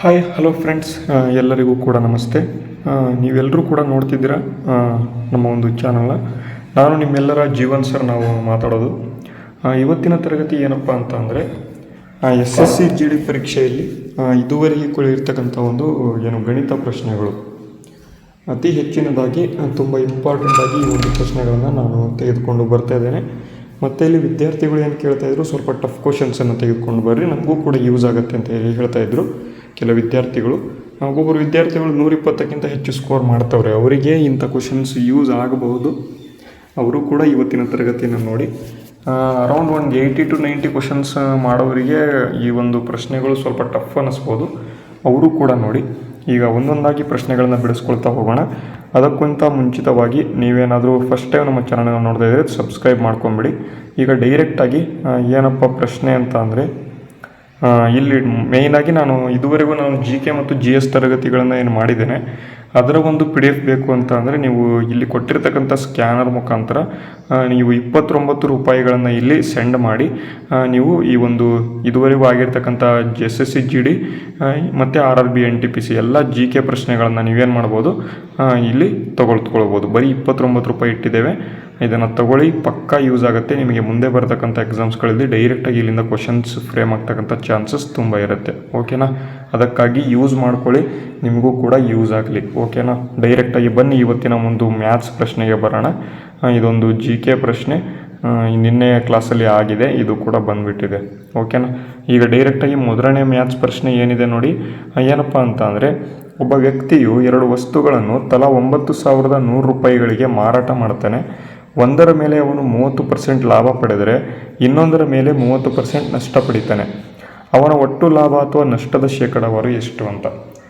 Hi hello friends, ಎಲ್ಲರಿಗೂ ಕೂಡ ನಮಸ್ತೆ. ನೀವೆಲ್ಲರೂ ಕೂಡ ನೋಡ್ತಿದ್ದೀರಾ ನಮ್ಮ ಒಂದು ಚಾನಲ್ನ. ನಾನು ನಿಮ್ಮೆಲ್ಲರ ಜೀವನ್ ಸರ್ ನಾವು ಮಾತಾಡೋದು. ಇವತ್ತಿನ ತರಗತಿ ಏನಪ್ಪ ಅಂತ ಅಂದರೆ SSC GD ಪರೀಕ್ಷೆಯಲ್ಲಿ ಇದುವರೆಗೆ ಇರ್ತಕ್ಕಂಥ ಒಂದು ಗಣಿತ ಪ್ರಶ್ನೆಗಳು ಅತಿ ಹೆಚ್ಚಿನದಾಗಿ ತುಂಬ ಇಂಪಾರ್ಟೆಂಟಾಗಿ ಈ ಒಂದು ಪ್ರಶ್ನೆಗಳನ್ನು ನಾನು ತೆಗೆದುಕೊಂಡು ಬರ್ತಾ ಇದ್ದೇನೆ. ಮತ್ತು ಇಲ್ಲಿ ವಿದ್ಯಾರ್ಥಿಗಳು ಏನು ಕೇಳ್ತಾಯಿದ್ರು, ಸ್ವಲ್ಪ ಟಫ್ ಕ್ವಶನ್ಸನ್ನು ತೆಗೆದುಕೊಂಡು ಬರ್ರಿ, ನಮಗೂ ಕೂಡ ಯೂಸ್ ಆಗುತ್ತೆ ಅಂತ ಹೇಳಿ ಹೇಳ್ತಾಯಿದ್ರು ಕೆಲವು ವಿದ್ಯಾರ್ಥಿಗಳು. ಒಬ್ಬೊಬ್ಬರು ವಿದ್ಯಾರ್ಥಿಗಳು 120ಕ್ಕಿಂತ ಹೆಚ್ಚು ಸ್ಕೋರ್ ಮಾಡ್ತವ್ರೆ, ಅವರಿಗೆ ಇಂಥ ಕ್ವಶನ್ಸ್ ಯೂಸ್ ಆಗಬಹುದು. ಅವರು ಕೂಡ ಇವತ್ತಿನ ತರಗತಿಯನ್ನು ನೋಡಿ ಅರೌಂಡ್ 80 to 90 ಕ್ವಶನ್ಸ್ ಮಾಡೋರಿಗೆ ಈ ಒಂದು ಪ್ರಶ್ನೆಗಳು ಸ್ವಲ್ಪ ಟಫ್ ಅನ್ನಿಸ್ಬೋದು. ಅವರು ಕೂಡ ನೋಡಿ. ಈಗ ಒಂದೊಂದಾಗಿ ಪ್ರಶ್ನೆಗಳನ್ನು ಬಿಡಿಸ್ಕೊಳ್ತಾ ಹೋಗೋಣ. ಅದಕ್ಕಿಂತ ಮುಂಚಿತವಾಗಿ ನೀವೇನಾದರೂ ಫಸ್ಟ್ ಟೈಮ್ ನಮ್ಮ ಚಾನಲ್ನ ನೋಡ್ತಾ ಇದ್ದರೆ ಸಬ್ಸ್ಕ್ರೈಬ್ ಮಾಡ್ಕೊಂಬಿಡಿ. ಈಗ ಡೈರೆಕ್ಟಾಗಿ ಏನಪ್ಪ ಪ್ರಶ್ನೆ ಅಂತ ಅಂದರೆ, ಇಲ್ಲಿ ಮೇಯ್ನಾಗಿ ನಾನು ಇದುವರೆಗೂ GK ಮತ್ತು GS ತರಗತಿಗಳನ್ನು ಏನು ಮಾಡಿದ್ದೇನೆ ಅದರ ಒಂದು PDF ಬೇಕು ಅಂತ ಅಂದರೆ ನೀವು ಇಲ್ಲಿ ಕೊಟ್ಟಿರ್ತಕ್ಕಂಥ ಸ್ಕ್ಯಾನರ್ ಮುಖಾಂತರ ನೀವು 29 ರೂಪಾಯಿಗಳನ್ನು ಇಲ್ಲಿ ಸೆಂಡ್ ಮಾಡಿ ನೀವು ಈ ಒಂದು ಇದುವರೆಗೂ ಆಗಿರ್ತಕ್ಕಂಥ SSC GD ಮತ್ತು RRB NTPC ಎಲ್ಲ GK ಪ್ರಶ್ನೆಗಳನ್ನು ನೀವೇನು ಮಾಡ್ಬೋದು, ಇಲ್ಲಿ ತೊಗೊಳ್ಬೋದು. ಬರೀ 29 ರೂಪಾಯಿ ಇಟ್ಟಿದ್ದೇವೆ, ಇದನ್ನು ತಗೊಳ್ಳಿ, ಪಕ್ಕಾ ಯೂಸ್ ಆಗುತ್ತೆ. ನಿಮಗೆ ಮುಂದೆ ಬರತಕ್ಕಂಥ ಎಕ್ಸಾಮ್ಸ್ಗಳಲ್ಲಿ ಡೈರೆಕ್ಟಾಗಿ ಇಲ್ಲಿಂದ ಕ್ವಶನ್ಸ್ ಫ್ರೇಮ್ ಆಗ್ತಕ್ಕಂಥ ಚಾನ್ಸಸ್ ತುಂಬ ಇರುತ್ತೆ. ಓಕೆನಾ? ಅದಕ್ಕಾಗಿ ಯೂಸ್ ಮಾಡ್ಕೊಳ್ಳಿ, ನಿಮಗೂ ಕೂಡ ಯೂಸ್ ಆಗಲಿ. ಓಕೆನಾ? ಡೈರೆಕ್ಟಾಗಿ ಬನ್ನಿ ಇವತ್ತಿನ ಒಂದು ಮ್ಯಾಥ್ಸ್ ಪ್ರಶ್ನೆಗೆ ಬರೋಣ. ಇದೊಂದು GK ಪ್ರಶ್ನೆ ನಿನ್ನೆ ಕ್ಲಾಸಲ್ಲಿ ಆಗಿದೆ, ಇದು ಕೂಡ ಬಂದುಬಿಟ್ಟಿದೆ. ಓಕೆನಾ? ಈಗ ಡೈರೆಕ್ಟಾಗಿ ಮೊದಲನೇ ಮ್ಯಾಥ್ಸ್ ಪ್ರಶ್ನೆ ಏನಿದೆ ನೋಡಿ. ಏನಪ್ಪ ಅಂತ ಅಂದರೆ, ಒಬ್ಬ ವ್ಯಕ್ತಿಯು 2 ವಸ್ತುಗಳನ್ನು ತಲಾ 9,100 ರೂಪಾಯಿಗಳಿಗೆ ಮಾರಾಟ ಮಾಡ್ತಾನೆ. ಒಂದರ ಮೇಲೆ ಅವನು 30% ಲಾಭ ಪಡೆದರೆ ಇನ್ನೊಂದರ ಮೇಲೆ 30% ನಷ್ಟ ಪಡಿತಾನೆ. ಅವನ ಒಟ್ಟು ಲಾಭ ಅಥವಾ ನಷ್ಟದ ಶೇಕಡಾವಾರು ಎಷ್ಟು ಅಂತ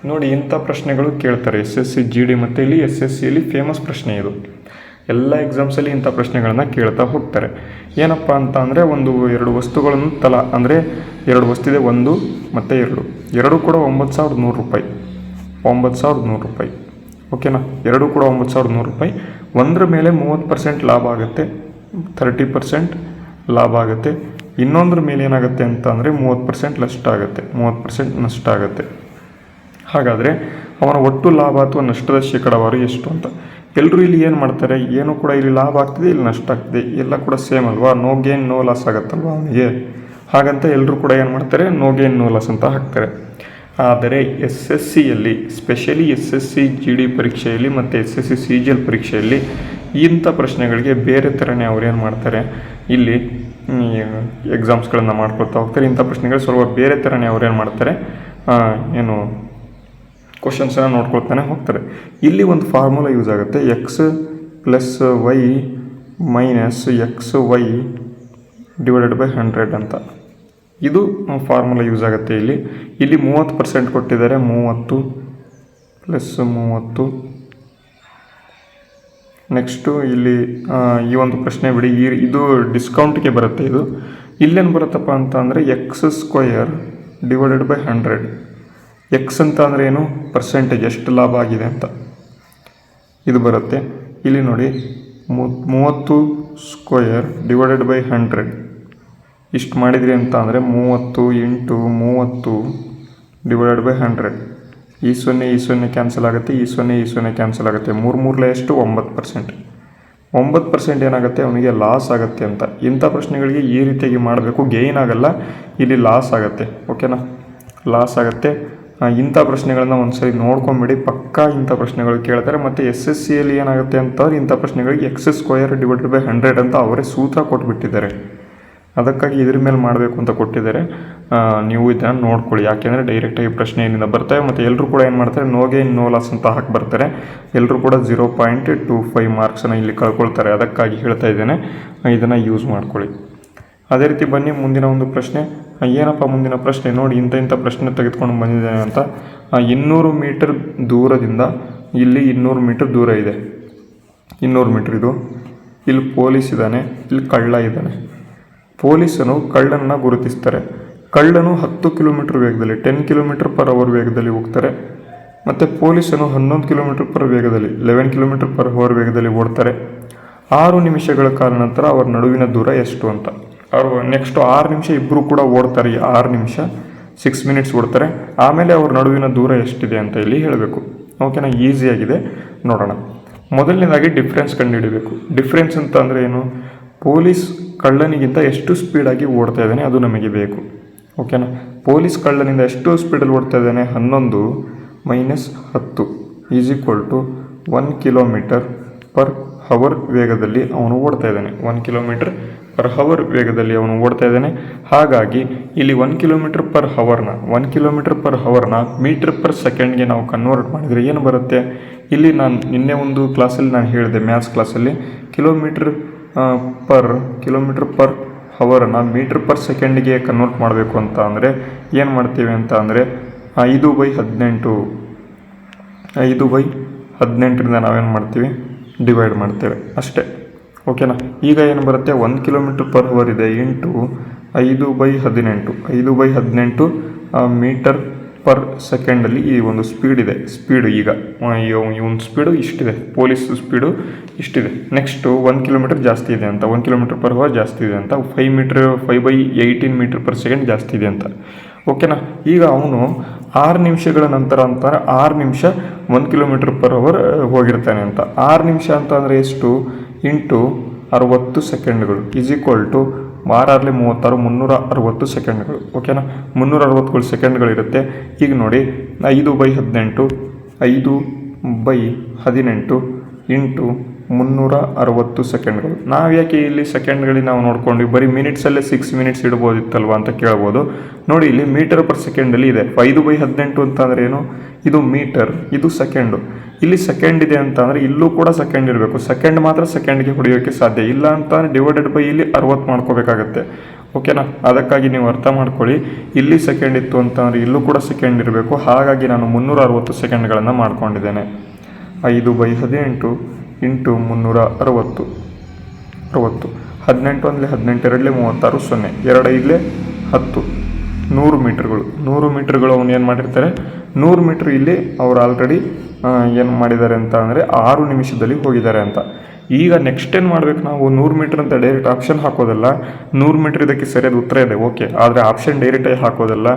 ನೋಡಿ. ಇಂಥ ಪ್ರಶ್ನೆಗಳು ಕೇಳ್ತಾರೆ SSC GD ಮತ್ತು ಇಲ್ಲಿ SSCಯಲ್ಲಿ ಫೇಮಸ್ ಪ್ರಶ್ನೆ ಇದು. ಎಲ್ಲ ಎಕ್ಸಾಮ್ಸಲ್ಲಿ ಇಂಥ ಪ್ರಶ್ನೆಗಳನ್ನು ಕೇಳ್ತಾ ಹೋಗ್ತಾರೆ. ಏನಪ್ಪ ಅಂತ ಅಂದರೆ, 2 ವಸ್ತುಗಳನ್ನು ತಲಾ ಅಂದರೆ 2 ವಸ್ತಿದೆ, 1 ಮತ್ತು 2, ಎರಡೂ ಕೂಡ 9,100 ರೂಪಾಯಿ. 9,100 ರೂಪಾಯಿ. ಓಕೆನಾ? ಎರಡೂ ಕೂಡ 9,100 ರೂಪಾಯಿ. ಒಂದರ ಮೇಲೆ 30% ಲಾಭ ಆಗುತ್ತೆ, 30% ಲಾಭ ಆಗುತ್ತೆ. ಇನ್ನೊಂದ್ರ ಮೇಲೆ ಏನಾಗುತ್ತೆ ಅಂತ ಅಂದರೆ 30% ನಷ್ಟ ಆಗುತ್ತೆ, 30% ನಷ್ಟ ಆಗುತ್ತೆ. ಹಾಗಾದರೆ ಅವನ ಒಟ್ಟು ಲಾಭ ಅಥವಾ ನಷ್ಟದ ಶೇಕಡಾವಾರು ಎಷ್ಟು ಅಂತ. ಎಲ್ಲರೂ ಇಲ್ಲಿ ಏನು ಮಾಡ್ತಾರೆ, ಏನು ಕೂಡ ಇಲ್ಲಿ ಲಾಭ ಆಗ್ತಿದೆ, ಇಲ್ಲಿ ನಷ್ಟ ಆಗ್ತಿದೆ, ಎಲ್ಲ ಕೂಡ ಸೇಮ್ ಅಲ್ವಾ, ನೋ ಗೇನ್ ನೋ ಲಾಸ್ ಆಗುತ್ತಲ್ವ ಅವನಿಗೆ. ಹಾಗಂತ ಎಲ್ಲರೂ ಕೂಡ ಏನು ಮಾಡ್ತಾರೆ, ನೋ ಗೇನ್ ನೋ ಲಾಸ್ ಅಂತ ಹಾಕ್ತಾರೆ. ಆದರೆ SSCಯಲ್ಲಿ ಸ್ಪೆಷಲಿ SSC GD ಪರೀಕ್ಷೆಯಲ್ಲಿ ಮತ್ತು SSC CGL ಪರೀಕ್ಷೆಯಲ್ಲಿ ಇಂಥ ಪ್ರಶ್ನೆಗಳಿಗೆ ಬೇರೆ ಥರನೇ ಅವ್ರೇನು ಮಾಡ್ತಾರೆ, ಇಲ್ಲಿ ಎಕ್ಸಾಮ್ಸ್ಗಳನ್ನು ಮಾಡ್ಕೊಳ್ತಾ ಹೋಗ್ತಾರೆ. ಇಂಥ ಪ್ರಶ್ನೆಗಳು ಸ್ವಲ್ಪ ಬೇರೆ ಥರನೇ ಅವ್ರೇನು ಮಾಡ್ತಾರೆ, ಕ್ವಶನ್ಸನ್ನು ನೋಡ್ಕೊಳ್ತಾನೆ ಹೋಗ್ತಾರೆ. ಇಲ್ಲಿ ಒಂದು ಫಾರ್ಮುಲಾ ಯೂಸ್ ಆಗುತ್ತೆ, x + y - xy / 100 ಅಂತ. ಇದು ಫಾರ್ಮುಲಾ ಯೂಸ್ ಆಗುತ್ತೆ. ಇಲ್ಲಿ 30% ಕೊಟ್ಟಿದ್ದಾರೆ, 30 + 30. ನೆಕ್ಸ್ಟು ಇಲ್ಲಿ ಈ ಒಂದು ಪ್ರಶ್ನೆ ಬಿಡಿ, ಇದು ಡಿಸ್ಕೌಂಟ್ಗೆ ಬರುತ್ತೆ. ಇದು ಇಲ್ಲೇನು ಬರುತ್ತಪ್ಪ ಅಂತ ಅಂದರೆ x² / 100. ಎಕ್ಸ್ ಅಂತ ಅಂದರೆ ಏನು, ಪರ್ಸೆಂಟೇಜ್, ಎಷ್ಟು ಲಾಭ ಆಗಿದೆ ಅಂತ ಇದು ಬರುತ್ತೆ. ಇಲ್ಲಿ ನೋಡಿ 30² / 100 ಇಷ್ಟು ಮಾಡಿದ್ರಿ ಅಂತ ಅಂದರೆ 30 × 30 / 100. ಈ 0 ಕ್ಯಾನ್ಸಲ್ ಆಗುತ್ತೆ, ಈ 0 ಕ್ಯಾನ್ಸಲ್ ಆಗುತ್ತೆ. 3 ಎಷ್ಟು, 9%. 9% ಏನಾಗುತ್ತೆ, ಅವನಿಗೆ ಲಾಸ್ ಆಗುತ್ತೆ ಅಂತ. ಇಂಥ ಪ್ರಶ್ನೆಗಳಿಗೆ ಈ ರೀತಿಯಾಗಿ ಮಾಡಬೇಕು, ಗೇಯ್ನ್ ಆಗಲ್ಲ, ಇಲ್ಲಿ ಲಾಸ್ ಆಗುತ್ತೆ. ಓಕೆನಾ? ಲಾಸ್ ಆಗುತ್ತೆ. ಇಂಥ ಪ್ರಶ್ನೆಗಳನ್ನ ಒಂದ್ಸರಿ ನೋಡ್ಕೊಂಬಿಡಿ, ಪಕ್ಕಾ ಇಂಥ ಪ್ರಶ್ನೆಗಳು ಕೇಳ್ತಾರೆ. ಮತ್ತು SSCಯಲ್ಲಿ ಏನಾಗುತ್ತೆ ಅಂತಂದ್ರೆ, ಇಂಥ ಪ್ರಶ್ನೆಗಳಿಗೆ x² / 100 ಅಂತ ಅವರೇ ಸೂತ್ರ ಕೊಟ್ಬಿಟ್ಟಿದ್ದಾರೆ. ಅದಕ್ಕಾಗಿ ಇದ್ರ ಮೇಲೆ ಮಾಡಬೇಕು ಅಂತ ಕೊಟ್ಟಿದ್ದಾರೆ. ನೀವು ಇದನ್ನು ನೋಡ್ಕೊಳ್ಳಿ, ಯಾಕೆಂದರೆ ಡೈರೆಕ್ಟಾಗಿ ಪ್ರಶ್ನೆ ಏನಿಂದ ಬರ್ತವೆ. ಮತ್ತು ಎಲ್ಲರೂ ಕೂಡ ಏನು ಮಾಡ್ತಾರೆ, ನೋ ಗೇನ್ ನೋ ಲಾಸ್ ಅಂತ ಹಾಕಿ ಬರ್ತಾರೆ. ಎಲ್ಲರೂ ಕೂಡ 0.25 ಮಾರ್ಕ್ಸನ್ನು ಇಲ್ಲಿ ಕಳ್ಕೊಳ್ತಾರೆ. ಅದಕ್ಕಾಗಿ ಹೇಳ್ತಾ ಇದ್ದೇನೆ, ಇದನ್ನು ಯೂಸ್ ಮಾಡ್ಕೊಳ್ಳಿ. ಅದೇ ರೀತಿ ಬನ್ನಿ ಮುಂದಿನ ಒಂದು ಪ್ರಶ್ನೆ. ಏನಪ್ಪ ಮುಂದಿನ ಪ್ರಶ್ನೆ ನೋಡಿ, ಇಂಥ ಪ್ರಶ್ನೆ ತೆಗೆದುಕೊಂಡು ಬಂದಿದ್ದೇನೆ ಅಂತ. 200 ಮೀಟರ್ ದೂರದಿಂದ ಇಲ್ಲಿ 200 ಮೀಟರ್ ದೂರ ಇದೆ, 200 ಮೀಟರ್ ಇದು. ಇಲ್ಲಿ ಪೊಲೀಸ್ ಇದ್ದಾನೆ, ಇಲ್ಲಿ ಕಳ್ಳ ಇದ್ದಾನೆ. ಪೊಲೀಸನು ಕಳ್ಳನನ್ನು ಗುರುತಿಸ್ತಾರೆ. ಕಳ್ಳನು 10 ಕಿಲೋಮೀಟರ್ ವೇಗದಲ್ಲಿ 10 km/h ವೇಗದಲ್ಲಿ ಹೋಗ್ತಾರೆ. ಮತ್ತು ಪೊಲೀಸನು 11 km/h ವೇಗದಲ್ಲಿ 11 km/h ವೇಗದಲ್ಲಿ ಓಡ್ತಾರೆ. 6 ನಿಮಿಷಗಳ ಕಾಲ ನಂತರ ಅವರ ನಡುವಿನ ದೂರ ಎಷ್ಟು ಅಂತ. ಅವರು ನೆಕ್ಸ್ಟು 6 ನಿಮಿಷ ಇಬ್ಬರು ಕೂಡ ಓಡ್ತಾರೆ. 6 ನಿಮಿಷ 6 ಮಿನಿಟ್ಸ್ ಕೊಡ್ತಾರೆ. ಆಮೇಲೆ ಅವ್ರ ನಡುವಿನ ದೂರ ಎಷ್ಟಿದೆ ಅಂತ ಇಲ್ಲಿ ಹೇಳಬೇಕು. ಓಕೆನಾ, ಈಸಿಯಾಗಿದೆ. ನೋಡೋಣ. ಮೊದಲನೇದಾಗಿ ಡಿಫ್ರೆನ್ಸ್ ಕಂಡುಹಿಡಬೇಕು. ಡಿಫ್ರೆನ್ಸ್ ಅಂತ ಅಂದರೆ ಏನು? ಪೊಲೀಸ್ ಕಳ್ಳನಿಗಿಂತ ಎಷ್ಟು ಸ್ಪೀಡಾಗಿ ಓಡ್ತಾ ಇದ್ದಾನೆ ಅದು ನಮಗೆ ಬೇಕು. ಓಕೆನಾ, ಪೊಲೀಸ್ ಕಳ್ಳನಿಂದ ಎಷ್ಟು ಸ್ಪೀಡಲ್ಲಿ ಓಡ್ತಾ ಇದ್ದಾನೆ? 11 - 10 = 1 km/h ವೇಗದಲ್ಲಿ ಅವನು ಓಡ್ತಾ ಇದ್ದಾನೆ. 1 km/h ವೇಗದಲ್ಲಿ ಅವನು ಓಡ್ತಾ ಇದ್ದಾನೆ. ಹಾಗಾಗಿ ಇಲ್ಲಿ 1 km/hನ 1 km/hನ ಮೀಟರ್/ಸೆಕೆಂಡ್ಗೆ ನಾವು ಕನ್ವರ್ಟ್ ಮಾಡಿದರೆ ಏನು ಬರುತ್ತೆ? ಇಲ್ಲಿ ನಾನು ನಿನ್ನೆ ಒಂದು ಕ್ಲಾಸಲ್ಲಿ ನಾನು ಹೇಳಿದೆ, ಮ್ಯಾಥ್ಸ್ ಕ್ಲಾಸಲ್ಲಿ, ಕಿಲೋಮೀಟರ್/ಹವರ್ನ ಮೀಟರ್/ಸೆಕೆಂಡ್ಗೆ ಕನ್ವರ್ಟ್ ಮಾಡಬೇಕು ಅಂತ ಅಂದರೆ ಏನು ಮಾಡ್ತೀವಿ ಅಂತ ಅಂದರೆ 5/18ರಿಂದ ನಾವೇನು ಮಾಡ್ತೀವಿ? ಡಿವೈಡ್ ಮಾಡ್ತೇವೆ ಅಷ್ಟೇ. ಓಕೆನಾ, ಈಗ ಏನು ಬರುತ್ತೆ? 1 km/h ಇದೆ ಇಂಟು 5/18 ಮೀಟರ್/ಸೆಕೆಂಡಲ್ಲಿ ಈ ಒಂದು ಸ್ಪೀಡ್ ಇದೆ. ಸ್ಪೀಡು ಈಗ ಇವನ್ ಸ್ಪೀಡು ಇಷ್ಟಿದೆ, ಪೊಲೀಸ್ ಸ್ಪೀಡು ಇಷ್ಟಿದೆ. ನೆಕ್ಸ್ಟು 1 km ಜಾಸ್ತಿ ಇದೆ ಅಂತ, 1 km/h ಜಾಸ್ತಿ ಇದೆ ಅಂತ, 5/18 ಮೀಟರ್/ಸೆಕೆಂಡ್ ಜಾಸ್ತಿ ಇದೆ ಅಂತ. ಓಕೆನಾ, ಈಗ ಅವನು 6 ನಿಮಿಷಗಳ ನಂತರ ಅಂತಾರೆ 6 ನಿಮಿಷ 1 km/h ಹೋಗಿರ್ತಾನೆ ಅಂತ. 6 ನಿಮಿಷ ಅಂತ ಅಂದರೆ ಎಷ್ಟು? ಇಂಟು 60 ಸೆಕೆಂಡ್ಗಳು = 6 36 360 ಸೆಕೆಂಡ್ಗಳು. ಓಕೆನಾ, 360 ಸೆಕೆಂಡ್ಗಳಿರುತ್ತೆ. ಈಗ ನೋಡಿ 5/18 ಇಂಟು 360 ಸೆಕೆಂಡ್ಗಳು. ನಾವು ಯಾಕೆ ಇಲ್ಲಿ ಸೆಕೆಂಡ್ಗಳಿಗೆ ನಾವು ನೋಡ್ಕೊಂಡ್ವಿ? ಬರೀ ಮಿನಿಟ್ಸಲ್ಲೇ 6 ಮಿನಿಟ್ಸ್ ಇಡ್ಬೋದಿತ್ತಲ್ವ ಅಂತ ಕೇಳ್ಬೋದು. ನೋಡಿ, ಇಲ್ಲಿ ಮೀಟರ್/ಸೆಕೆಂಡಲ್ಲಿ ಇದೆ. 5/18 ಅಂತಂದರೆ ಏನು? ಇದು ಮೀಟರ್, ಇದು ಸೆಕೆಂಡು. ಇಲ್ಲಿ ಸೆಕೆಂಡ್ ಇದೆ ಅಂತ ಅಂದರೆ ಇಲ್ಲೂ ಕೂಡ ಸೆಕೆಂಡ್ ಇರಬೇಕು. ಸೆಕೆಂಡ್ ಮಾತ್ರ ಸೆಕೆಂಡ್ಗೆ ಹೊಡೆಯೋಕ್ಕೆ ಸಾಧ್ಯ ಇಲ್ಲ ಅಂತ ಅಂದರೆ ಡಿವೈಡೆಡ್ ಬೈ ಇಲ್ಲಿ 60 ಮಾಡ್ಕೋಬೇಕಾಗತ್ತೆ. ಓಕೆನಾ, ಅದಕ್ಕಾಗಿ ನೀವು ಅರ್ಥ ಮಾಡ್ಕೊಳ್ಳಿ. ಇಲ್ಲಿ ಸೆಕೆಂಡ್ ಇತ್ತು ಅಂತ ಅಂದರೆ ಇಲ್ಲೂ ಕೂಡ ಸೆಕೆಂಡ್ ಇರಬೇಕು. ಹಾಗಾಗಿ ನಾನು 360 ಸೆಕೆಂಡ್ಗಳನ್ನು ಮಾಡ್ಕೊಂಡಿದ್ದೇನೆ. 5/18 ಇಂಟು 360 18 ಅಂದರೆ 18 2 36 0 2 5 10 100 ಮೀಟರ್ಗಳು. 100 ಮೀಟರ್ಗಳು ಅವನು ಏನು ಮಾಡಿರ್ತಾರೆ? 100 ಮೀಟ್ರ್ ಇಲ್ಲಿ ಅವ್ರು ಆಲ್ರೆಡಿ ಏನು ಮಾಡಿದ್ದಾರೆ ಅಂತ ಅಂದರೆ 6 ನಿಮಿಷದಲ್ಲಿ ಹೋಗಿದ್ದಾರೆ ಅಂತ. ಈಗ ನೆಕ್ಸ್ಟ್ ಏನು ಮಾಡಬೇಕು ನಾವು? 100 ಮೀಟ್ರ್ ಅಂತ ಡೈರೆಕ್ಟ್ ಆಪ್ಷನ್ ಹಾಕೋದಲ್ಲ. 100 ಮೀಟ್ರ್ ಇದಕ್ಕೆ ಸರಿಯಾದ ಉತ್ತರ ಇದೆ, ಓಕೆ. ಆದರೆ ಆಪ್ಷನ್ ಡೈರೆಕ್ಟಾಗಿ ಹಾಕೋದಲ್ಲ.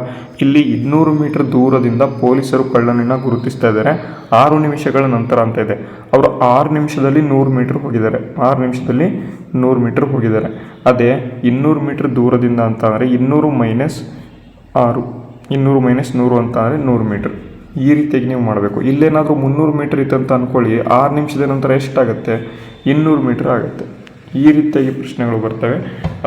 ಇಲ್ಲಿ 200 ಮೀಟ್ರ್ ದೂರದಿಂದ ಪೊಲೀಸರು ಕಳ್ಳನನ್ನು ಗುರುತಿಸ್ತಾ ಇದ್ದಾರೆ. 6 ನಿಮಿಷಗಳ ನಂತರ ಅಂತ ಇದೆ. ಅವರು 6 ನಿಮಿಷದಲ್ಲಿ 100 ಮೀಟ್ರ್ ಹೋಗಿದ್ದಾರೆ. 6 ನಿಮಿಷದಲ್ಲಿ 100 ಮೀಟ್ರ್ ಹೋಗಿದ್ದಾರೆ. ಅದೇ 200 ಮೀಟ್ರ್ ದೂರದಿಂದ ಅಂತ ಅಂದರೆ 200 - 6 200 - 100 ಅಂತ ಅಂದರೆ 100 ಮೀಟ್ರ್. ಈ ರೀತಿಯಾಗಿ ನೀವು ಮಾಡಬೇಕು. ಇಲ್ಲೇನಾದರೂ 300 ಮೀಟ್ರ್ ಇತ್ತಂತ ಅಂದ್ಕೊಳ್ಳಿ, 6 ನಿಮಿಷದ ನಂತರ ಎಷ್ಟಾಗುತ್ತೆ? 200 ಮೀಟ್ರ್ ಆಗುತ್ತೆ. ಈ ರೀತಿಯಾಗಿ ಪ್ರಶ್ನೆಗಳು ಬರ್ತವೆ.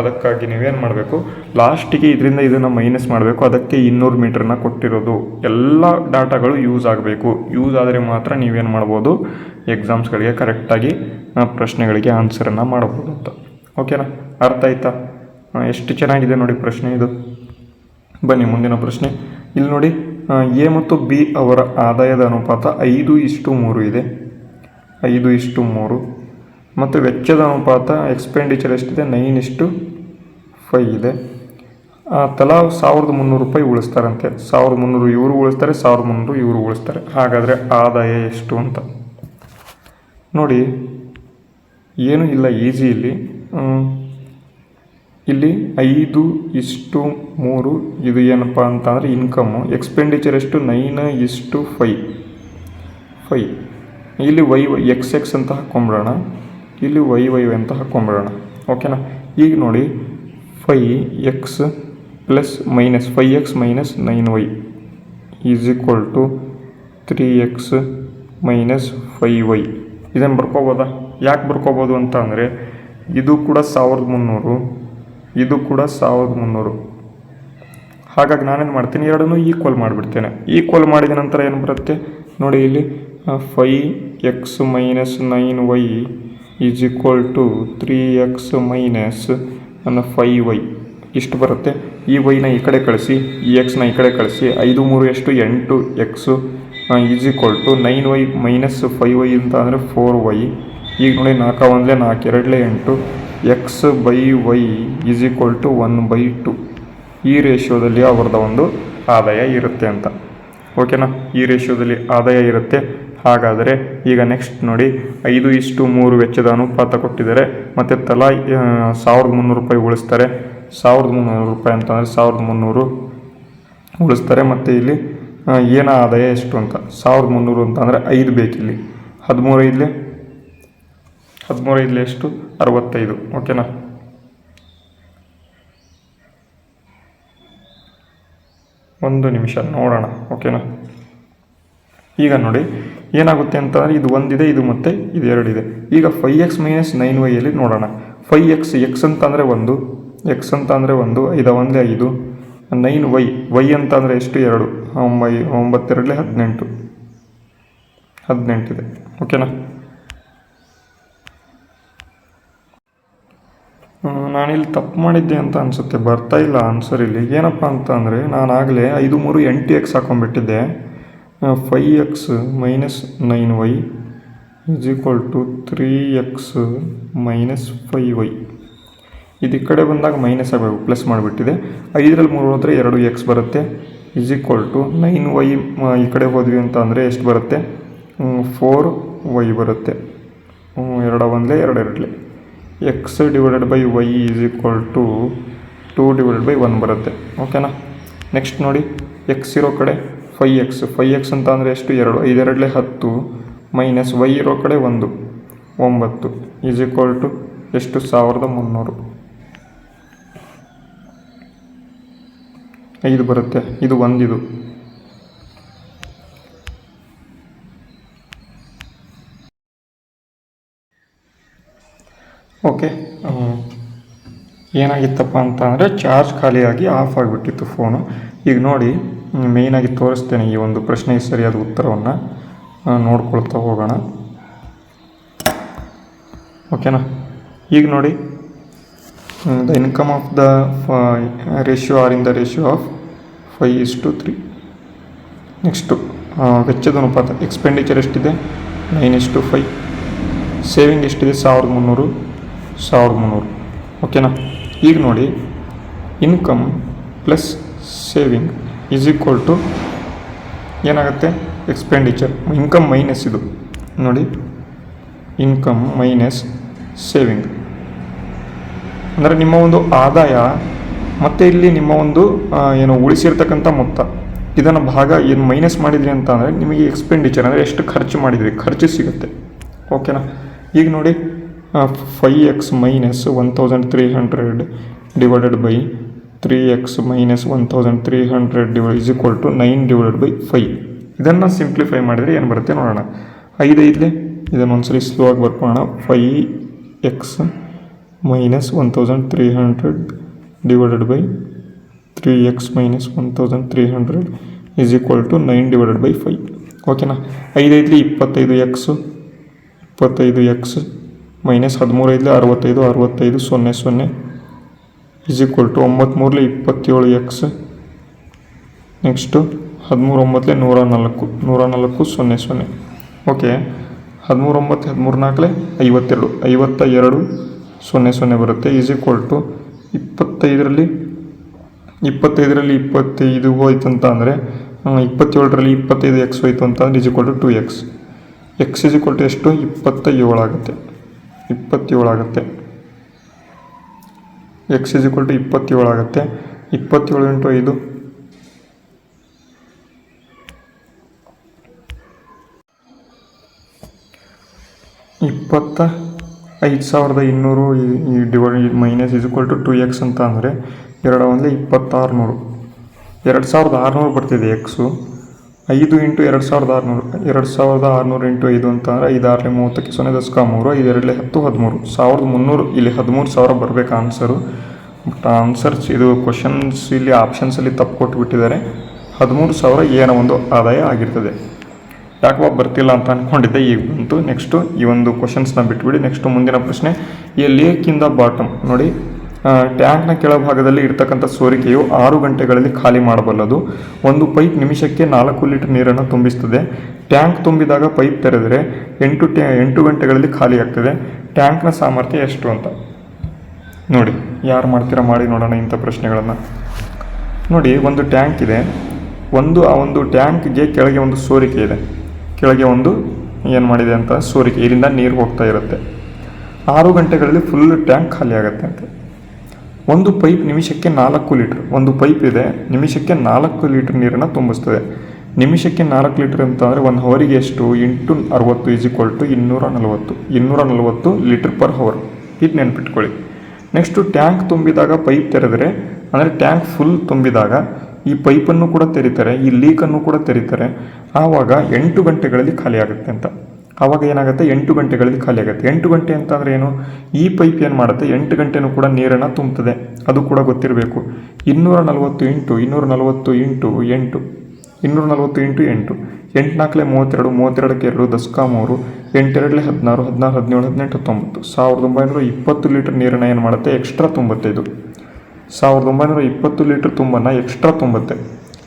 ಅದಕ್ಕಾಗಿ ನೀವೇನು ಮಾಡಬೇಕು? ಲಾಸ್ಟಿಗೆ ಇದರಿಂದ ಇದನ್ನು ಮೈನಸ್ ಮಾಡಬೇಕು. ಅದಕ್ಕೆ 200 ಮೀಟ್ರನ್ನ ಕೊಟ್ಟಿರೋದು. ಎಲ್ಲ ಡಾಟಾಗಳು ಯೂಸ್ ಆಗಬೇಕು. ಯೂಸ್ ಆದರೆ ಮಾತ್ರ ನೀವೇನು ಮಾಡ್ಬೋದು? ಎಕ್ಸಾಮ್ಸ್ಗಳಿಗೆ ಕರೆಕ್ಟಾಗಿ ಪ್ರಶ್ನೆಗಳಿಗೆ ಆನ್ಸರನ್ನು ಮಾಡ್ಬೋದು ಅಂತ. ಓಕೆನಾ, ಅರ್ಥ ಆಯ್ತಾ? ಎಷ್ಟು ಚೆನ್ನಾಗಿದೆ ನೋಡಿ ಪ್ರಶ್ನೆ ಇದು. ಬನ್ನಿ ಮುಂದಿನ ಪ್ರಶ್ನೆ. ಇಲ್ಲಿ ನೋಡಿ, ಎ ಮತ್ತು ಬಿ ಅವರ ಆದಾಯದ ಅನುಪಾತ 5:3 ಇದೆ. 5:3 ಮತ್ತು ವೆಚ್ಚದ ಅನುಪಾತ ಎಕ್ಸ್ಪೆಂಡಿಚರ್ ಎಷ್ಟಿದೆ? 9:5 ಇದೆ. ತಲಾ 1300 ರೂಪಾಯಿ ಉಳಿಸ್ತಾರಂತೆ. 1300 ಇವರು ಉಳಿಸ್ತಾರೆ, 1300 ಇವರು ಉಳಿಸ್ತಾರೆ. ಹಾಗಾದರೆ ಆದಾಯ ಎಷ್ಟು ಅಂತ ನೋಡಿ. ಏನೂ ಇಲ್ಲ, ಈಸಿ. ಇಲ್ಲಿ 5:3 ಇದು ಏನಪ್ಪ ಅಂತ ಅಂದರೆ ಇನ್ಕಮ್ಮು. ಎಕ್ಸ್ಪೆಂಡಿಚರ್ ಎಷ್ಟು? 9:5. ಇಲ್ಲಿ XX ಅಂತ ಹಾಕ್ಕೊಂಬಿಡೋಣ, ಇಲ್ಲಿ YY ಅಂತ ಹಾಕ್ಕೊಂಬಿಡೋಣ. ಓಕೆನಾ, ಈಗ ನೋಡಿ 5x plus minus 5x minus 9y = 3x minus 5y. ಇದನ್ನು ಬರ್ಕೋಬೋದಾ? ಯಾಕೆ ಬರ್ಕೋಬೋದು ಅಂತ ಅಂದರೆ ಇದು ಕೂಡ 1300, ಇದು ಕೂಡ 1300. ಹಾಗಾಗಿ ನಾನೇನು ಮಾಡ್ತೀನಿ? ಎರಡನ್ನೂ ಈಕ್ವಲ್ ಮಾಡಿಬಿಡ್ತೇನೆ. ಈಕ್ವಲ್ ಮಾಡಿದ ನಂತರ ಏನು ಬರುತ್ತೆ ನೋಡಿ, ಇಲ್ಲಿ 5x minus 9y = 3x minus 5y ಇಷ್ಟು ಬರುತ್ತೆ. ಈ ವೈನ ಈ ಕಡೆ ಕಳಿಸಿ, ಈ ಎಕ್ಸ್ನ ಈ ಕಡೆ ಕಳಿಸಿ. 5 3 ಎಷ್ಟು? 8x = 9y ಮೈನಸ್ 5y ಅಂತ ಅಂದರೆ 4y. ಈಗ ನೋಡಿ 4 1 4 2 8 x/y = 1/2. ಈ ರೇಷಿಯೋದಲ್ಲಿ ಅವ್ರದ್ದು ಒಂದು ಆದಾಯ ಇರುತ್ತೆ ಅಂತ. ಓಕೆನಾ, ಈ ರೇಷಿಯೋದಲ್ಲಿ ಆದಾಯ ಇರುತ್ತೆ. ಹಾಗಾದರೆ ಈಗ ನೆಕ್ಸ್ಟ್ ನೋಡಿ, 5:3 ವೆಚ್ಚದ ಅನುಪಾತ ಕೊಟ್ಟಿದ್ದಾರೆ ಮತ್ತು ತಲಾ 1300 ರೂಪಾಯಿ ಉಳಿಸ್ತಾರೆ. 1300 ರೂಪಾಯಿ ಅಂತಂದರೆ 1300 ಉಳಿಸ್ತಾರೆ. ಮತ್ತು ಇಲ್ಲಿ ಏನ ಆದಾಯ ಎಷ್ಟು ಅಂತ 1300 ಅಂತ ಅಂದರೆ 5 ಬೇಕಿಲ್ಲಿ. 13 ಐದಲೆ ಎಷ್ಟು 65. ಓಕೆನಾ. ಒಂದು ನಿಮಿಷ ನೋಡೋಣ. ಓಕೆನಾ. ಈಗ ನೋಡಿ ಏನಾಗುತ್ತೆ ಅಂತಂದರೆ ಇದು ಒಂದಿದೆ, ಇದು ಮತ್ತು ಇದು ಎರಡಿದೆ. ಈಗ 5x - 9yಯಲ್ಲಿ ನೋಡೋಣ. 5x ಎಕ್ಸ್ ಅಂತಂದರೆ 1, ಎಕ್ಸ್ ಅಂತ ಅಂದರೆ 1, 5 1 5, 9y ವೈ ಅಂತ ಅಂದರೆ ಎಷ್ಟು 2, 9 2 18 ಇದೆ. ಓಕೆನಾ. ನಾನಿಲ್ಲಿ ತಪ್ಪು ಮಾಡಿದ್ದೆ ಅಂತ ಅನಿಸುತ್ತೆ, ಬರ್ತಾ ಇಲ್ಲ ಆನ್ಸರ್ ಇಲ್ಲಿ. ಏನಪ್ಪ ಅಂತ ಅಂದರೆ ನಾನು ಆಗಲೇ 5 3 8x ಹಾಕೊಂಡ್ಬಿಟ್ಟಿದ್ದೆ. 5x - 9y = 3x - 5y. ಇದು ಈ ಕಡೆ ಬಂದಾಗ ಮೈನಸ್ ಆಗಬೇಕು, ಪ್ಲಸ್ ಮಾಡಿಬಿಟ್ಟಿದೆ. 5ರಲ್ಲಿ 3 ಹೋದರೆ 2x ಬರುತ್ತೆ. = 9y ಈ ಕಡೆ ಹೋದ್ವಿ ಅಂತ ಅಂದರೆ ಎಷ್ಟು ಬರುತ್ತೆ 4y ಬರುತ್ತೆ. 2 1 2 x / y = 2/1 ಬರುತ್ತೆ. ಓಕೆನಾ. ನೆಕ್ಸ್ಟ್ ನೋಡಿ ಎಕ್ಸ್ ಇರೋ ಕಡೆ 5x ಅಂತ ಅಂದರೆ ಎಷ್ಟು 2, 5 2 10 ಮೈನಸ್ y ಇರೋ ಕಡೆ 1 9 = ಎಷ್ಟು 1300. 5 ಬರುತ್ತೆ. ಇದು 1 ಇದು. ಓಕೆ. ಏನಾಗಿತ್ತಪ್ಪ ಅಂತ ಅಂದರೆ ಚಾರ್ಜ್ ಖಾಲಿಯಾಗಿ ಆಫ್ ಆಗಿಬಿಟ್ಟಿತ್ತು ಫೋನು. ಈಗ ನೋಡಿ ಮೇಯ್ನಾಗಿ ತೋರಿಸ್ತೇನೆ ಈ ಒಂದು ಪ್ರಶ್ನೆಗೆ ಸರಿಯಾದ ಉತ್ತರವನ್ನು ನೋಡ್ಕೊಳ್ತಾ ಹೋಗೋಣ. ಓಕೆನಾ. ಈಗ ನೋಡಿ the income of the ratio or in the ratio of 5:3. Next ವೆಚ್ಚದ ಅನುಪಾತ. ಎಕ್ಸ್ಪೆಂಡಿಚರ್ ಎಷ್ಟಿದೆ 9:5. ಸೇವಿಂಗ್ ಎಷ್ಟಿದೆ 1300. ಓಕೆನಾ. ಈಗ ನೋಡಿ ಇನ್ಕಮ್ ಪ್ಲಸ್ ಸೇವಿಂಗ್ = ಏನಾಗುತ್ತೆ ಎಕ್ಸ್ಪೆಂಡಿಚರ್. ಇನ್ಕಮ್ ಮೈನಸ್ ಇದು ನೋಡಿ, ಇನ್ಕಮ್ ಮೈನಸ್ ಸೇವಿಂಗ್ ಅಂದರೆ ನಿಮ್ಮ ಒಂದು ಆದಾಯ ಮತ್ತು ಇಲ್ಲಿ ನಿಮ್ಮ ಒಂದು ಏನು ಉಳಿಸಿರ್ತಕ್ಕಂಥ ಮೊತ್ತ, ಇದನ್ನು ಭಾಗ ಏನು ಮೈನಸ್ ಮಾಡಿದ್ರಿ ಅಂತ ಅಂದರೆ ನಿಮಗೆ ಎಕ್ಸ್ಪೆಂಡಿಚರ್ ಅಂದರೆ ಎಷ್ಟು ಖರ್ಚು ಮಾಡಿದ್ರಿ ಖರ್ಚು ಸಿಗುತ್ತೆ. ಓಕೆನಾ. ಈಗ ನೋಡಿ 5x - 1300 / 3x - 1300 = 9/5. ಇದನ್ನು ಸಿಂಪ್ಲಿಫೈ ಮಾಡಿದರೆ ಏನು ಬರುತ್ತೆ ನೋಡೋಣ. 5 5 ಇದನ್ನು ಒಂದ್ಸರಿ ಸ್ಲೋ ಆಗಿ ಬರ್ಕೊಳ್ಳೋಣ. 5x - 1300 / 3x - 1300 = 9/5. ಓಕೆನಾ. 5 5 25x -13 5 65 0 0 = 9 3 27x. ನೆಕ್ಸ್ಟು 13 9 104 0 0. ಓಕೆ. 13 9 13 4 52 52 0 0 ಬರುತ್ತೆ. = 25ರಲ್ಲಿ 25 ಹೋಯ್ತು ಅಂತ ಅಂದರೆ 27ರಲ್ಲಿ 25x ಹೋಯ್ತು ಅಂತ ಅಂದರೆ = 2x. x = ಎಷ್ಟು 27 ಆಗುತ್ತೆ. 27 ಆಗುತ್ತೆ. x = 27 ಆಗುತ್ತೆ. 27 × 5 25,200 ಮೈನಸ್ = 2x ಅಂತ ಅಂದರೆ 2 1 2600. 2600 ಬರ್ತಿದೆ ಎಕ್ಸು. 5 × 2600 2600 × 5 ಅಂತ ಅಂದರೆ 5 6 30 0 10 3 5 2 10 13 1300. ಇಲ್ಲಿ 13,000 ಬರಬೇಕು ಆನ್ಸರು. ಬಟ್ ಆನ್ಸರ್ಸ್ ಇದು ಕ್ವಶನ್ಸ್ ಇಲ್ಲಿ ಆಪ್ಷನ್ಸಲ್ಲಿ ತಪ್ಪು ಕೊಟ್ಟುಬಿಟ್ಟಿದ್ದಾರೆ. 13,000 ಏನೋ ಒಂದು ಆದಾಯ ಆಗಿರ್ತದೆ. ಯಾಕೋ ಬರ್ತಿಲ್ಲ ಅಂತ ಅಂದ್ಕೊಂಡಿದ್ದೆ, ಈಗ ಬಂತು. ನೆಕ್ಸ್ಟು ಈ ಒಂದು ಕ್ವಶನ್ಸ್ನ ಬಿಟ್ಬಿಡಿ. ನೆಕ್ಸ್ಟು ಮುಂದಿನ ಪ್ರಶ್ನೆ. ಈ ಲೇಕ್ ಇನ್ ದ ಬಾಟಮ್ ನೋಡಿ, ಟ್ಯಾಂಕ್ನ ಕೆಳಭಾಗದಲ್ಲಿ ಇರ್ತಕ್ಕಂಥ ಸೋರಿಕೆಯು 6 ಗಂಟೆಗಳಲ್ಲಿ ಖಾಲಿ ಮಾಡಬಲ್ಲದು. ಒಂದು ಪೈಪ್ ನಿಮಿಷಕ್ಕೆ 4 ಲೀಟರ್ ನೀರನ್ನು ತುಂಬಿಸ್ತದೆ. ಟ್ಯಾಂಕ್ ತುಂಬಿದಾಗ ಪೈಪ್ ತೆರೆದರೆ 8 ಗಂಟೆಗಳಲ್ಲಿ ಖಾಲಿ ಆಗ್ತದೆ. ಟ್ಯಾಂಕ್ನ ಸಾಮರ್ಥ್ಯ ಎಷ್ಟು ಅಂತ ನೋಡಿ. ಯಾರು ಮಾಡ್ತೀರಾ ಮಾಡಿ ನೋಡೋಣ ಇಂಥ ಪ್ರಶ್ನೆಗಳನ್ನು. ನೋಡಿ, ಒಂದು ಟ್ಯಾಂಕ್ ಇದೆ. ಆ ಒಂದು ಟ್ಯಾಂಕ್ಗೆ ಕೆಳಗೆ ಒಂದು ಸೋರಿಕೆ ಇದೆ. ಕೆಳಗೆ ಒಂದು ಏನು ಮಾಡಿದೆ ಅಂತ ಸೋರಿಕೆ, ಇಲ್ಲಿಂದ ನೀರು ಹೋಗ್ತಾ ಇರುತ್ತೆ. 6 ಗಂಟೆಗಳಲ್ಲಿ ಫುಲ್ ಟ್ಯಾಂಕ್ ಖಾಲಿ ಆಗುತ್ತೆ ಅಂತ. ಒಂದು ಪೈಪ್ ನಿಮಿಷಕ್ಕೆ 4 ಲೀಟ್ರ್, ಒಂದು ಪೈಪ್ ಇದೆ ನಿಮಿಷಕ್ಕೆ 4 ಲೀಟ್ರ್ ನೀರನ್ನು ತುಂಬಿಸ್ತದೆ. ನಿಮಿಷಕ್ಕೆ 4 ಲೀಟ್ರ್ ಅಂತ ಅಂದರೆ 1 ಅವರಿಗೆ ಎಷ್ಟು into 60 is equal to 240 litre per hour. ಇದು ನೆನ್ಪಿಟ್ಕೊಳ್ಳಿ. ನೆಕ್ಸ್ಟು ಟ್ಯಾಂಕ್ ತುಂಬಿದಾಗ ಪೈಪ್ ತೆರೆದರೆ ಅಂದರೆ ಟ್ಯಾಂಕ್ ಫುಲ್ ತುಂಬಿದಾಗ ಈ ಪೈಪನ್ನು ಕೂಡ ತೆರೀತಾರೆ, ಈ ಲೀಕನ್ನು ಕೂಡ ತೆರೀತಾರೆ. ಆವಾಗ 8 ಗಂಟೆಗಳಲ್ಲಿ ಖಾಲಿ ಆಗುತ್ತೆ ಅಂತ. ಆವಾಗ ಏನಾಗುತ್ತೆ, 8 ಗಂಟೆಗಳಲ್ಲಿ ಖಾಲಿ ಆಗುತ್ತೆ. 8 ಗಂಟೆ ಅಂತಂದರೆ ಏನು, ಈ ಪೈಪ್ ಏನು ಮಾಡುತ್ತೆ 8 ಗಂಟೆನೂ ಕೂಡ ನೀರನ್ನು ತುಂಬುತ್ತದೆ, ಅದು ಕೂಡ ಗೊತ್ತಿರಬೇಕು. 240 ಇಂಟು 8, 8 4 32, 32ಕ್ಕೆ 2 10 3, 8 2 16, 16 17 18 19, 1920 ಲೀಟ್ರ್ ನೀರನ್ನು ಏನು ಮಾಡುತ್ತೆ ಎಕ್ಸ್ಟ್ರಾ ತುಂಬುತ್ತೆ. ಇದು 1920 ಲೀಟ್ರ್ ತುಂಬನ್ನು ಎಕ್ಸ್ಟ್ರಾ ತುಂಬುತ್ತೆ.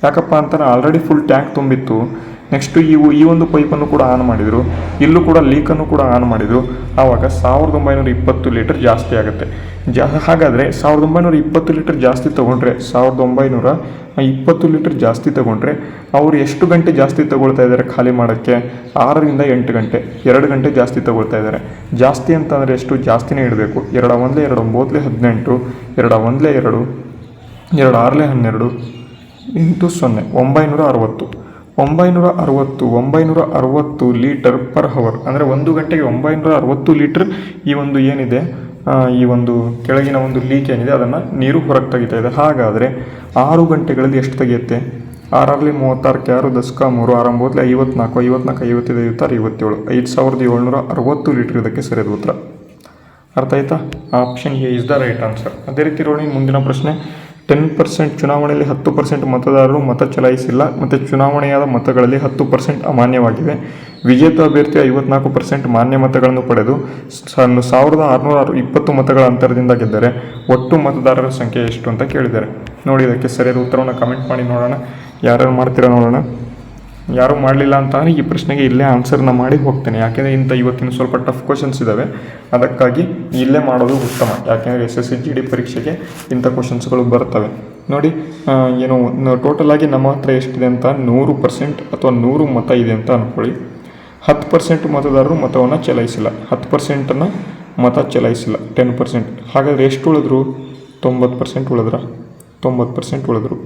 ಯಾಕಪ್ಪ ಅಂತಾನೆ ಆಲ್ರೆಡಿ ಫುಲ್ ಟ್ಯಾಂಕ್ ತುಂಬಿತ್ತು. ನೆಕ್ಸ್ಟು ಈ ಒಂದು ಪೈಪನ್ನು ಕೂಡ ಆನ್ ಮಾಡಿದರು, ಇಲ್ಲೂ ಕೂಡ ಲೀಕನ್ನು ಕೂಡ ಆನ್ ಮಾಡಿದರು. ಆವಾಗ 1920 ಲೀಟರ್ ಜಾಸ್ತಿ ಆಗುತ್ತೆ. ಹಾಗಾದರೆ 1920 ಲೀಟರ್ ಜಾಸ್ತಿ ತೊಗೊಂಡ್ರೆ 1920 ಲೀಟರ್ ಜಾಸ್ತಿ ತೊಗೊಂಡ್ರೆ ಅವರು ಎಷ್ಟು ಗಂಟೆ ಜಾಸ್ತಿ ತೊಗೊಳ್ತಾ ಇದ್ದಾರೆ ಖಾಲಿ ಮಾಡೋಕ್ಕೆ? 6ರಿಂದ 8 ಗಂಟೆ, 2 ಗಂಟೆ ಜಾಸ್ತಿ ತೊಗೊಳ್ತಾ ಇದ್ದಾರೆ. ಜಾಸ್ತಿ ಅಂತಂದರೆ ಎಷ್ಟು, ಜಾಸ್ತಿನೇ ಇಡಬೇಕು. 2 1 2 9 18, 2 1 2, 2 6 12 ಇಂಟು 0 960 ಲೀಟರ್ ಪರ್ ಅವರ್. ಅಂದರೆ 1 ಗಂಟೆಗೆ 960 ಲೀಟರ್ ಈ ಒಂದು ಏನಿದೆ, ಈ ಒಂದು ಕೆಳಗಿನ ಒಂದು ಲೀಕ್ ಏನಿದೆ ಅದನ್ನು ನೀರು ಹೊರಗೆ ತೆಗಿತಾ ಇದೆ. ಹಾಗಾದರೆ 6 ಗಂಟೆಗಳಲ್ಲಿ ಎಷ್ಟು ತೆಗೆಯುತ್ತೆ? 6 36, 6 10 3, 6 9 54, 54 55 56 57, 5760 ಲೀಟರ್ ಇದಕ್ಕೆ ಸರಿಯಾದ ಉತ್ತರ. ಅರ್ಥ ಆಯ್ತಾ? Option A is the right answer. ಅದೇ ರೀತಿ ನೋಡಿ ಮುಂದಿನ ಪ್ರಶ್ನೆ. 10% ಚುನಾವಣೆಯಲ್ಲಿ 10% ಮತದಾರರು ಮತ ಚಲಾಯಿಸಿಲ್ಲ ಮತ್ತು ಚುನಾವಣೆಯಾದ ಮತಗಳಲ್ಲಿ 10% ಅಮಾನ್ಯವಾಗಿವೆ. ವಿಜೇತ ಅಭ್ಯರ್ಥಿ 54% ಮಾನ್ಯ ಮತಗಳನ್ನು ಪಡೆದು 1620 ಮತಗಳ ಅಂತರದಿಂದ ಗೆದ್ದರೆ ಒಟ್ಟು ಮತದಾರರ ಸಂಖ್ಯೆ ಎಷ್ಟು ಅಂತ ಕೇಳಿದ್ದಾರೆ. ನೋಡಿ ಇದಕ್ಕೆ ಸರಿಯಾದ ಉತ್ತರವನ್ನು ಕಮೆಂಟ್ ಮಾಡಿ ನೋಡೋಣ. ಯಾರ್ಯಾರು ಮಾಡ್ತೀರಾ ನೋಡೋಣ. ಯಾರೂ ಮಾಡಲಿಲ್ಲ ಅಂತಂದರೆ ಈ ಪ್ರಶ್ನೆಗೆ ಇಲ್ಲೇ ಆನ್ಸರ್ನ ಮಾಡಿ ಹೋಗ್ತೇನೆ. ಯಾಕೆಂದರೆ ಇವತ್ತಿನ ಸ್ವಲ್ಪ ಟಫ್ ಕ್ವಶನ್ಸ್ ಇದ್ದಾವೆ, ಅದಕ್ಕಾಗಿ ಇಲ್ಲೇ ಮಾಡೋದು ಉತ್ತಮ. ಯಾಕೆಂದರೆ SSC GD ಪರೀಕ್ಷೆಗೆ ಇಂಥ ಕ್ವಶನ್ಸ್ಗಳು ಬರ್ತವೆ. ನೋಡಿ ಏನು ಟೋಟಲ್ ಆಗಿ ನಮ್ಮ ಹತ್ರ ಎಷ್ಟಿದೆ ಅಂತ 100% ಅಥವಾ 100 ಮತ ಇದೆ ಅಂತ ಅಂದ್ಕೊಳ್ಳಿ. 10% ಮತದಾರರು ಮತವನ್ನು ಚಲಾಯಿಸಿಲ್ಲ, 10%ನ್ನು ಮತ ಚಲಾಯಿಸಿಲ್ಲ 10%. ಹಾಗಾದರೆ ಎಷ್ಟು ಉಳಿದ್ರು? 90% ಉಳಿದ್ರ 90% ಉಳಿದ್ರು.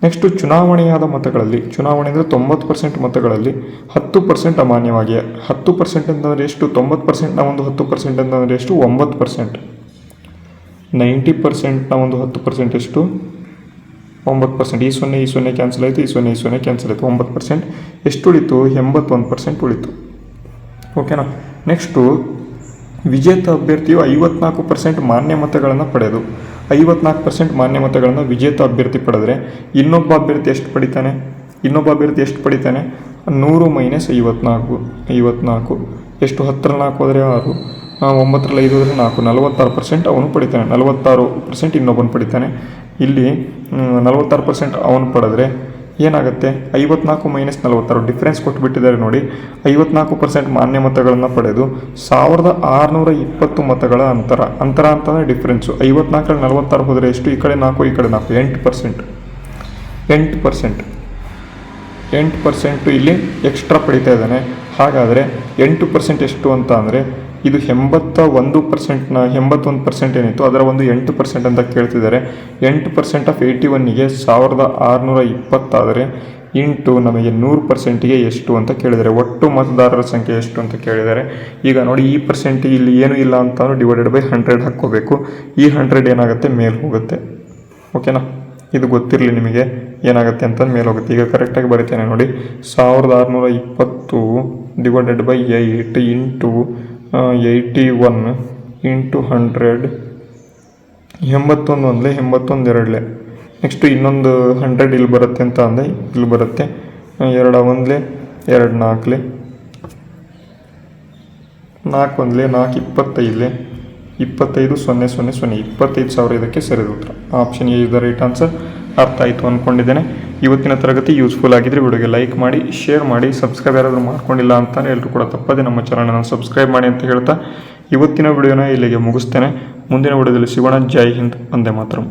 ನೆಕ್ಸ್ಟು ಚುನಾವಣೆಯಾದ ಮತಗಳಲ್ಲಿ, ಚುನಾವಣೆ ಅಂದರೆ 90% ಮತಗಳಲ್ಲಿ 10% ಅಮಾನ್ಯವಾಗಿ. 10% ಅಂತಂದರೆ ಎಷ್ಟು? 90%ನ ಒಂದು 10% ಅಂತಂದರೆ ಎಷ್ಟು? 9%. 90%ನ ಒಂದು 10% ಎಷ್ಟು? 9%. ಈ 0 ಕ್ಯಾನ್ಸಲ್ ಆಯಿತು, ಈ 0 ಕ್ಯಾನ್ಸಲ್ ಆಯಿತು. 9% ಎಷ್ಟು ಉಳಿತು? 81% ಉಳಿತು. ಓಕೆನಾ? ನೆಕ್ಸ್ಟು ವಿಜೇತ ಅಭ್ಯರ್ಥಿಯು 54% ಮಾನ್ಯ ಮತಗಳನ್ನು ಪಡೆದು 54% ಮಾನ್ಯ ಮತಗಳನ್ನು ವಿಜೇತ ಅಭ್ಯರ್ಥಿ ಪಡೆದರೆ ಇನ್ನೊಬ್ಬ ಅಭ್ಯರ್ಥಿ ಎಷ್ಟು ಪಡಿತಾನೆ? 100 ಮೈನಸ್ 54, 54 ಎಷ್ಟು? 10ರಲ್ಲಿ 4 ಹೋದರೆ 6, 9ರಲ್ಲಿ 5 ಹೋದರೆ 4, 46% ಅವನು ಪಡಿತಾನೆ. 46% ಇನ್ನೊಬ್ಬನು ಪಡಿತಾನೆ. ಇಲ್ಲಿ 46% ಅವನು ಪಡೆದ್ರೆ ಏನಾಗುತ್ತೆ? 54 ಮೈನಸ್ 46 ಡಿಫ್ರೆನ್ಸ್ ಕೊಟ್ಟುಬಿಟ್ಟಿದ್ದಾರೆ ನೋಡಿ. 54% ಮಾನ್ಯ ಮತಗಳನ್ನು ಪಡೆದು 1620 ಮತಗಳ ಅಂತರ ಅಂತಂದರೆ ಡಿಫ್ರೆನ್ಸು. 54ರಲ್ಲಿ 46 ಹೋದರೆ ಎಷ್ಟು? ಈ ಕಡೆ 4, ಈ ಕಡೆ 4, 8% ಇಲ್ಲಿ ಎಕ್ಸ್ಟ್ರಾ ಪಡಿತಾ ಇದ್ದಾನೆ. ಹಾಗಾದರೆ 8% ಎಷ್ಟು ಅಂತ ಅಂದರೆ ಇದು 81% ಏನಿತ್ತು ಅದರ ಒಂದು 8% ಅಂತ ಕೇಳ್ತಿದ್ದಾರೆ. 8% ಆಫ್ 81ಗೆ 1620 ಆದರೆ ಇಂಟು ನಮಗೆ 100%ಗೆ ಎಷ್ಟು ಅಂತ ಕೇಳಿದ್ದಾರೆ. ಒಟ್ಟು ಮತದಾರರ ಸಂಖ್ಯೆ ಎಷ್ಟು ಅಂತ ಕೇಳಿದ್ದಾರೆ. ಈಗ ನೋಡಿ ಈ ಪರ್ಸೆಂಟಿಗೆ ಇಲ್ಲಿ ಏನೂ ಇಲ್ಲ ಅಂತ ಡಿವೈಡೆಡ್ ಬೈ 100 ಹಾಕ್ಕೋಬೇಕು. ಈ 100 ಏನಾಗುತ್ತೆ? ಮೇಲೆ ಹೋಗುತ್ತೆ. ಓಕೆನಾ? ಇದು ಗೊತ್ತಿರಲಿ ನಿಮಗೆ ಏನಾಗುತ್ತೆ ಅಂತ ಮೇಲೆ ಹೋಗುತ್ತೆ. ಈಗ ಕರೆಕ್ಟಾಗಿ ಬರೀತೇನೆ ನೋಡಿ. 1620 ಡಿವೈಡೆಡ್ ಬೈ 8 ಇಂಟು 81 ಇಂಟು 100, 81 ಒಂದಲೇ 81 ಎರಡಲೇ. ನೆಕ್ಸ್ಟು ಇನ್ನೊಂದು 100 ಇಲ್ಲಿ ಬರುತ್ತೆ ಅಂತ ಅಂದೆ, ಇಲ್ಲಿ ಬರುತ್ತೆ 2 ಒಂದಲೇ 2 4ಲೇ 4 ಒಂದಲೇ 4 25ಲೇ 25 0 0 0 25,000 ಇದಕ್ಕೆ ಸರಿಯಾದ ಉತ್ತರ. Option A is the right answer. ಅರ್ಥ ಆಯಿತು ಅಂದ್ಕೊಂಡಿದ್ದೇನೆ. ಇವತ್ತಿನ ತರಗತಿ ಯೂಸ್ಫುಲ್ ಆಗಿದ್ದರೆ ವಿಡಿಯೋಗೆ ಲೈಕ್ ಮಾಡಿ, ಶೇರ್ ಮಾಡಿ, ಸಬ್ಸ್ಕ್ರೈಬ್ ಯಾರಾದರೂ ಮಾಡ್ಕೊಂಡಿಲ್ಲ ಅಂತಾನೆ ಎಲ್ಲರೂ ಕೂಡ ತಪ್ಪದೆ ನಮ್ಮ ಚಾನಲನ್ನು ಸಬ್ಸ್ಕ್ರೈಬ್ ಮಾಡಿ ಅಂತ ಹೇಳ್ತಾ ಇವತ್ತಿನ ವಿಡಿಯೋನ ಇಲ್ಲಿಗೆ ಮುಗಿಸ್ತೇನೆ. ಮುಂದಿನ ವಿಡಿಯೋದಲ್ಲಿ ಸಿಗೋಣ. ಜೈ ಹಿಂದ್, ವಂದೇ ಮಾತರಂ.